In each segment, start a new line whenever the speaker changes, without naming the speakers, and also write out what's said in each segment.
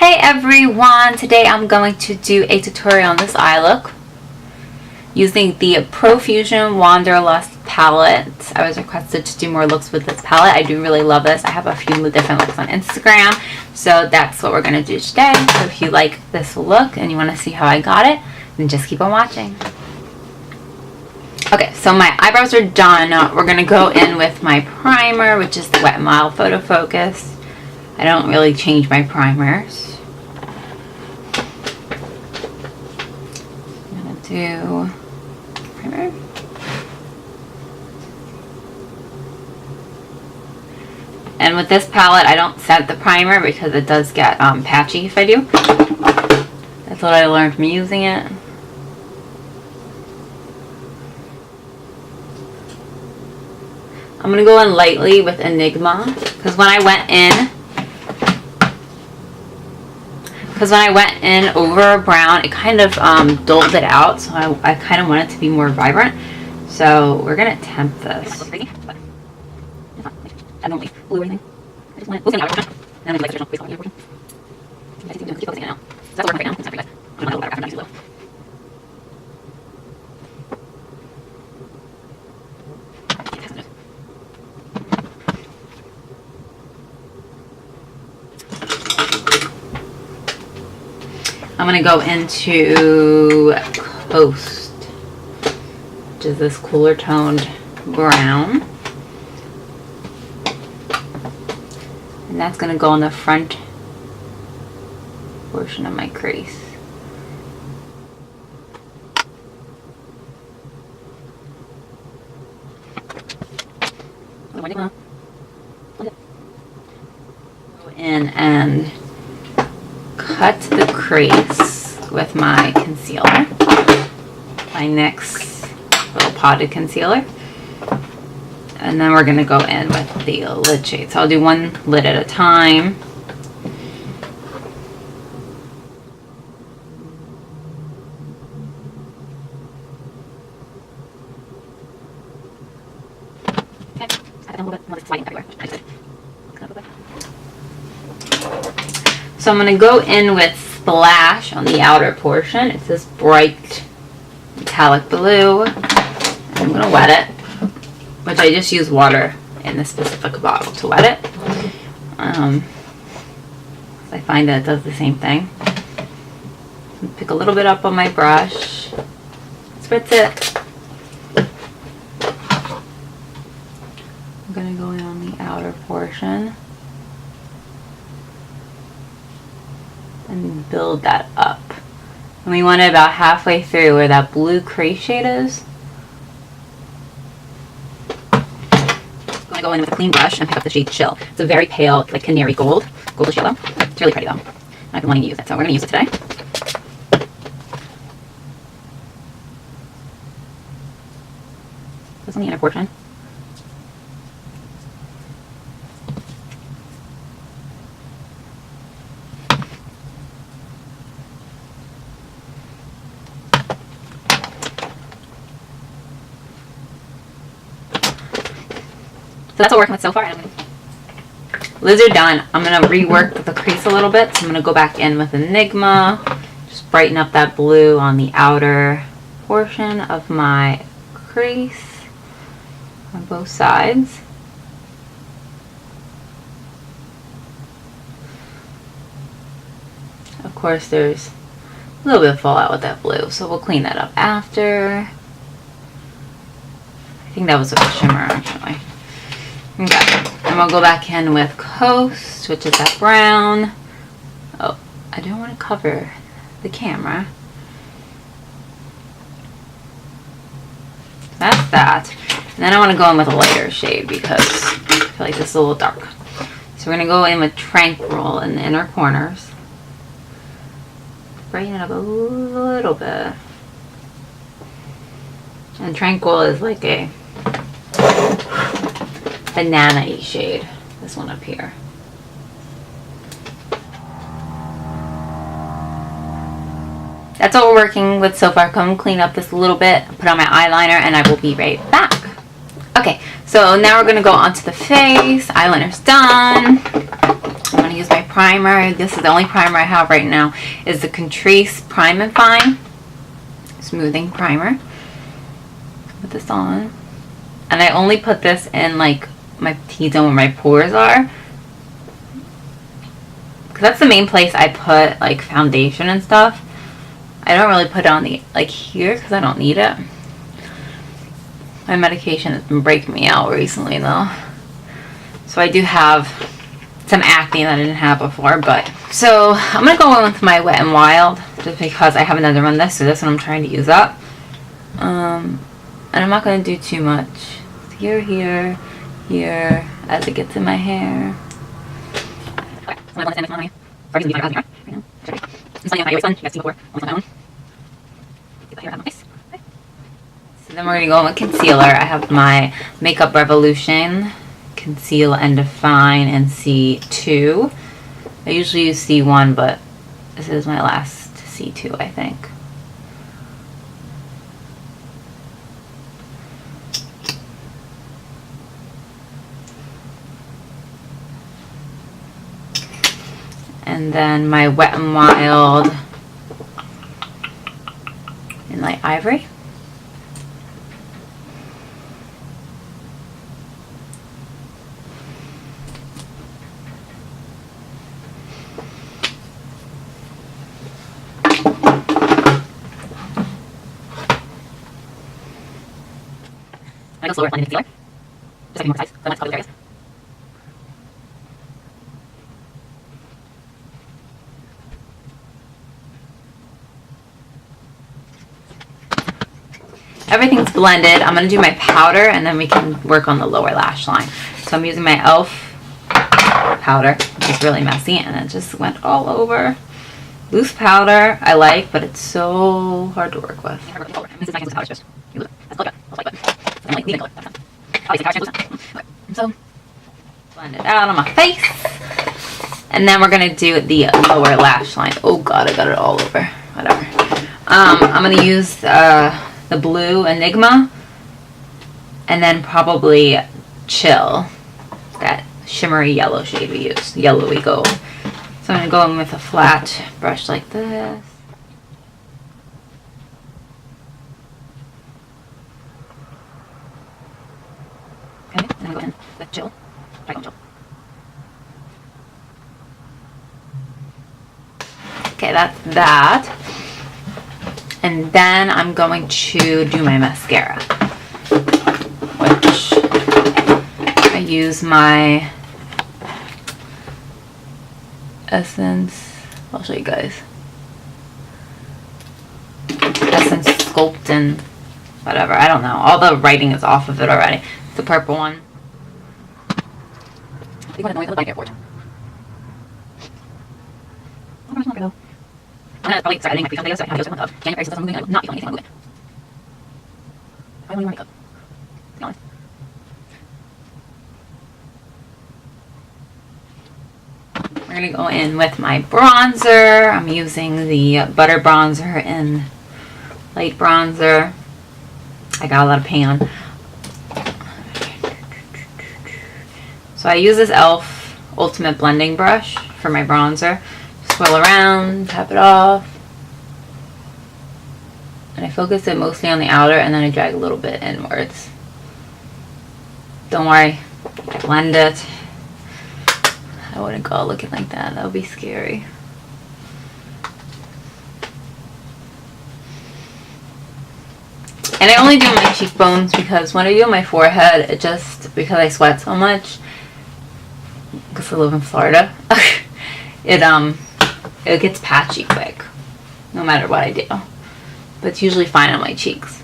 Hey everyone, today I'm going to do a tutorial on this eye look using the Profusion Wanderlust palette. I was requested to do more looks with this palette. I do really love this. I have a few different looks on Instagram, so that's what we're going to do today. So if you like this look and you want to see how I got it, then just keep on watching. Okay, so my eyebrows are done. We're going to go in with my primer, which is the Wet n Wild Photo Focus. I don't really change my primers. I'm going to do primer. And with this palette, I don't set the primer because it does get patchy if I do. That's what I learned from using it. I'm going to go in lightly with Enigma because when I went in over brown, it kind of dulled it out, so I kind of want it to be more vibrant. So we're going to tempt this. I don't like blue or anything. I just want it. And then like the original portion. I keep focusing it out. So that's working right now. It's not very good. I'm going to go better after I'm using blue. I'm going to go into Coast, which is this cooler toned brown. And that's going to go on the front portion of my crease. Go in and cut the crease with my concealer, my NYX little potted concealer, and then we're going to go in with the lid shade. So I'll do one lid at a time. Okay, a little bit more sliding everywhere. So I'm going to go in with Splash on the outer portion. It's this bright metallic blue. I'm going to wet it, which I just use water in this specific bottle to wet it. I find that it does the same thing. Pick a little bit up on my brush, spritz it. I'm going to go in on the outer portion and build that up. And we want it about halfway through where that blue crease shade is. I'm going to go in with a clean brush and pick up the shade Chill. It's a very pale, like canary gold, goldish yellow. It's really pretty though. I've been wanting to use it, so we're going to use it today. This on the inner portion. So that's what we're working with so far. Lids are done. I'm going to rework the crease a little bit. So I'm going to go back in with Enigma. Just brighten up that blue on the outer portion of my crease on both sides. Of course, there's a little bit of fallout with that blue, so we'll clean that up after. I think that was a shimmer, actually. Okay, and we'll go back in with Coast, which is that brown. Oh, I don't want to cover the camera. That's that. And then I want to go in with a lighter shade because I feel like this is a little dark. So we're going to go in with Tranquil in the inner corners. Brighten it up a little bit. And Tranquil is like a banana-y shade, this one up here. That's what we're working with so far. Come clean up this a little bit, put on my eyeliner, and I will be right back. Okay, so now we're going to go onto the face. Eyeliner's done. I'm going to to use my primer. This is the only primer I have right now, is the Catrice Prime and Fine Smoothing Primer. Put this on. And I only put this in like my T-zone where my pores are. Because that's the main place I put like foundation and stuff. I don't really put it on the, like here, because I don't need it. My medication has been breaking me out recently though. So I do have some acne that I didn't have before, but. So I'm going to go in with my Wet n Wild, just because I haven't done run this, so this one I'm trying to use up. And I'm not going to do too much. Here, here, here, as it gets in my hair. So then we're going to go in with concealer. I have my Makeup Revolution Conceal and Define in C2. I usually use C1, but this is my last C2, I think. And then my Wet n Wild in light ivory. I go slower blending concealer, just to be more precise, so I want to cover those areas. Everything's blended. I'm going to do my powder and then we can work on the lower lash line. So I'm using my e.l.f. powder, which is really messy, and it just went all over. Loose powder I like, but it's so hard to work with. So blend it out on my face. And then we're going to do the lower lash line. Oh god, I got it all over. Whatever. I'm going to use the blue Enigma, and then probably Chill, that shimmery yellow shade we used, yellowy gold. So I'm going to go in with a flat brush like this. Okay, and then go in with Chill. Chill. Okay, that's that. And then I'm going to do my mascara, which I use my Essence, I'll show you guys, Essence Sculpt and whatever, I don't know, all the writing is off of it already. It's the purple one. I think what annoys the airport. I'm gonna probably start editing my pre-film videos, so I can have videos of January since I'm moving, I will not be filming anything on moving. I want more makeup, to be honest. We're gonna go in with my bronzer. I'm using the Butter Bronzer in Light Bronzer. I got a lot of paint on. So I use this e.l.f. Ultimate Blending Brush for my bronzer. Swirl around, tap it off, and I focus it mostly on the outer, and then I drag a little bit inwards. Don't worry, I blend it. I wouldn't go looking like that, that would be scary. And I only do my cheekbones because when I do my forehead, it just, because I sweat so much, because I live in Florida, it gets patchy quick, no matter what I do. But it's usually fine on my cheeks.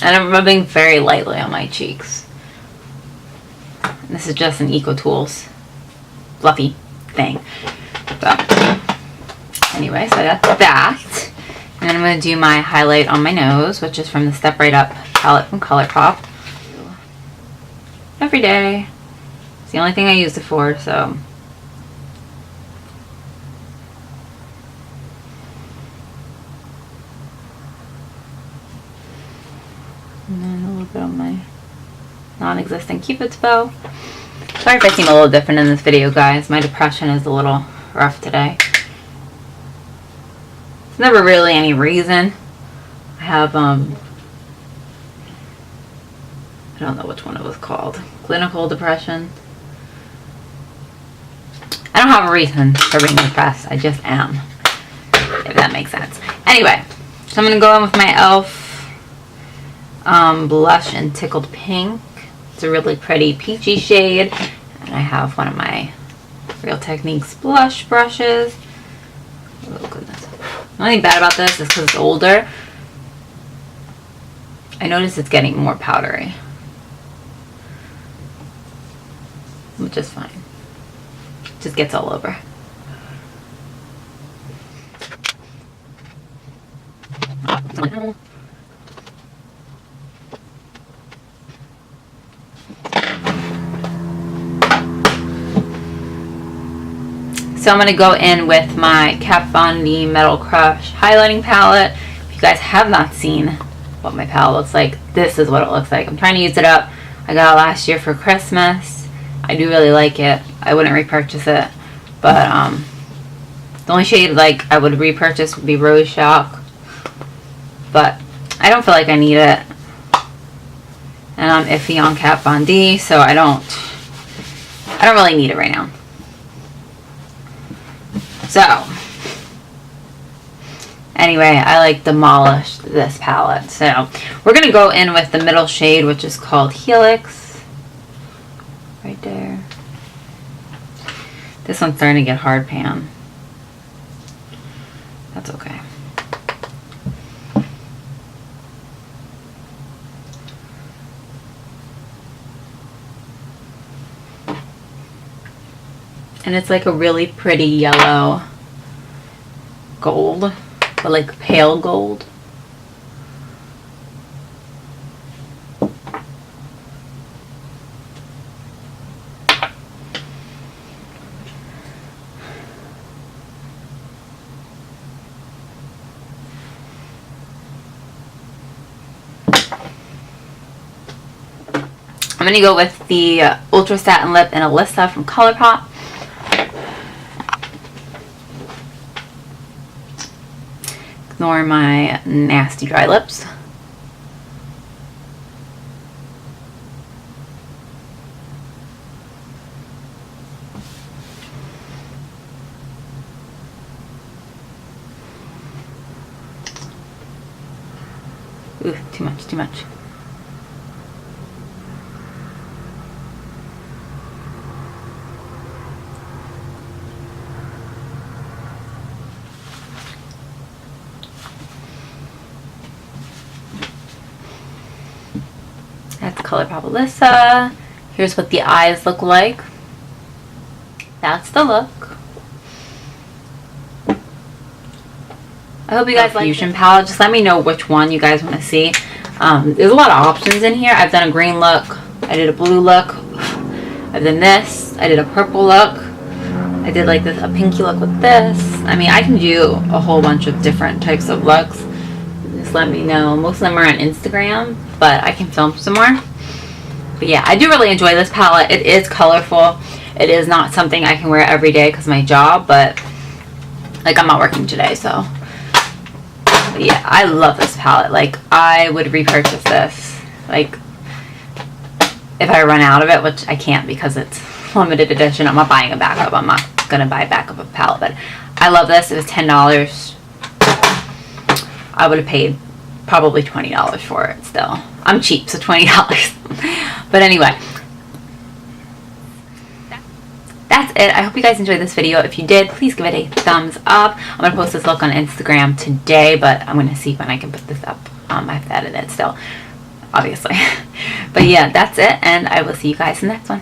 And I'm rubbing very lightly on my cheeks. And this is just an Eco Tools fluffy thing. So, anyway, so that's that. And then I'm going to do my highlight on my nose, which is from the Step Right Up palette from ColourPop. Every day. It's the only thing I use it for, so. And then a little bit on my non-existent Cupid's bow. Sorry if I seem a little different in this video, guys. My depression is a little rough today. There's never really any reason. I have, I don't know which one it was called. Clinical depression. I don't have a reason for being depressed. I just am. If that makes sense. Anyway, so I'm going to go in with my e.l.f. Blush in Tickled Pink. It's a really pretty peachy shade. And I have one of my Real Techniques blush brushes. Oh, goodness. The only thing bad about this is because it's older. I notice it's getting more powdery. Which is fine. It just gets all over. So I'm going to go in with my Kat Von D Metal Crush highlighting palette. If you guys have not seen what my palette looks like, this is what it looks like. I'm trying to use it up. I got it last year for Christmas. I do really like it. I wouldn't repurchase it. But the only shade like I would repurchase would be Rose Shock. But I don't feel like I need it. And I'm iffy on Kat Von D, so I don't really need it right now. So, anyway, I like demolished this palette. So, we're going to go in with the middle shade, which is called Helix. Right there. This one's starting to get hard pan. That's okay. And it's like a really pretty yellow gold, but like pale gold. I'm going to go with the Ultra Satin Lip in Alyssa from ColourPop. Ignore my nasty dry lips. Ooh, too much, too much. That's ColourPop Alyssa. Here's what the eyes look like. That's the look. I hope you guys like Fusion palette. Just let me know which one you guys want to see. There's a lot of options in here. I've done a green look. I did a blue look. I've done this. I did a purple look. I did like this, a pinky look with this. I mean, I can do a whole bunch of different types of looks. Just let me know. Most of them are on Instagram, but I can film some more. But yeah, I do really enjoy this palette. It is colorful. It is not something I can wear every day because of my job, but like I'm not working today, so. But yeah, I love this palette. Like, I would repurchase this. Like, if I run out of it, which I can't because it's limited edition. I'm not buying a backup. I'm not going to buy a backup of a palette, but I love this. It was $10. I would have paid probably $20 for it still. I'm cheap, so $20. But anyway, that's it. I hope you guys enjoyed this video. If you did, please give it a thumbs up. I'm going to post this look on Instagram today, but I'm going to see when I can put this up. I have to edit it still, obviously. But yeah, that's it, and I will see you guys in the next one.